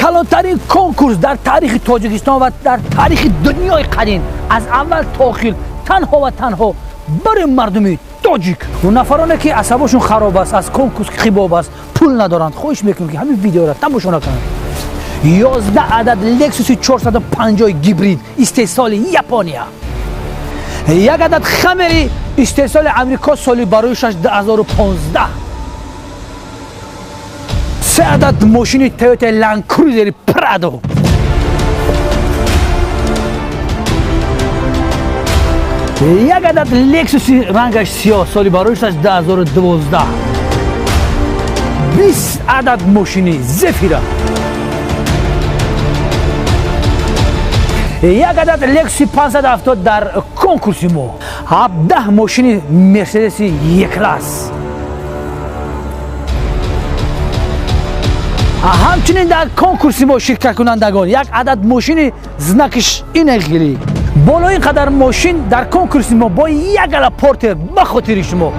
کلانترین کنکورس در تاریخ تاجیکستان و در تاریخ دنیای قدیم از اول تا آخر تنها و تنها برای مردم تاجیک و نفرانی که عصبشون خراب است از کنکورس خیباب است پول ندارند خواهش میکنم که همین ویدیو را تماشا نکنند 11 عدد لکسوس 450 گیبرید استحصال ژاپنیا، یک عدد خمری استحصال امریکا سالی برایش 2015، 3 عدد ماشین تویوتا لند کروزر پرادو، یک عدد لکسوس رنگش سیاه سالی برایش 2012، 20 عدد ماشین زفیرا، یک عدد لکسی 570 در کنکورس ما، 17 ماشین مرسدس یک کلاس، همچنین در کنکورس ما شرکت کنندگان یک عدد ماشین زنکش اینگیری. بالای این قدر ماشین در کنکورس ما با یک عدد پورتر به خاطر شما.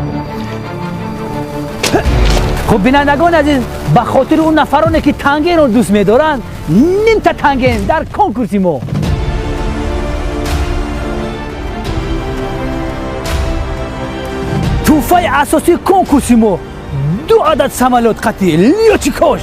خب بینندگان عزیز، به خاطر اون نفرانی که تنگین رو دوست می‌دارند نیم تا تنگین در کنکورس ما. توفای اساسی کنکورس ما 2 عدد سمالات قطعی لیوچیکوش.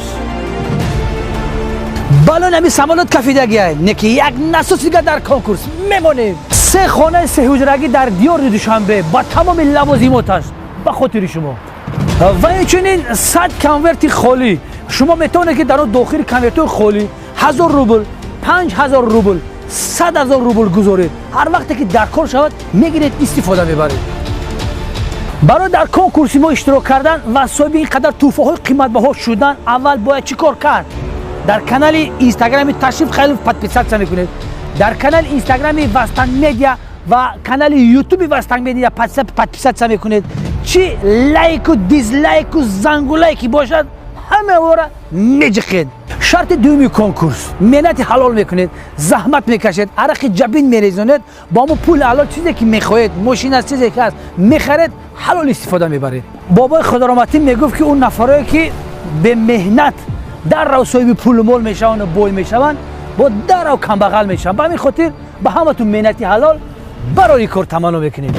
بالون همی سمالات کفیدگی هست نکی یک نسوسی که در کنکورس میمونه. 3 خانه 3 حجرگی در دیار دوشنبه با تمام لوازمات است به خاطر شما. و همچنین 100 کنورت خالی شما میتونه که در اون داخل کنورت خالی 1000 روبل 5000 روبل 100,000 روبل گذارید. هر وقتی که در کار شود میگیرید استفاده میبرید. برای در کنکورس ما اشتراک کردن و صاحب اینقدر توفه های قیمت بها شدن اول باید چی کار کرد؟ در کانال اینستاگرامی تشریف خیلی پادپیسات میکنید. در کانال اینستاگرامی وستنگ میدیا و کانال یوتیوب وستنگ میدیا پادپیسات میکنید. چی لایک و دیزلایک و زنگولایکی باشد همه او را میجقید. شرط دومی کنکورس مهنت حلال میکنید، زحمت میکشید، عرق جبین میریزونید، با مو پول حلال چیزی که میخواهید، ماشین از چیزی که هست میخرید حلال استفاده میبرید. بابای خدا رحمتی میگفت که اون نفرایی که به مهنت در رو صاحب پول مول میشون و بوی میشون با در رو کم بغل میشون. به همین خاطر به همتون مهنتی حلال برای کار تمام میکنید.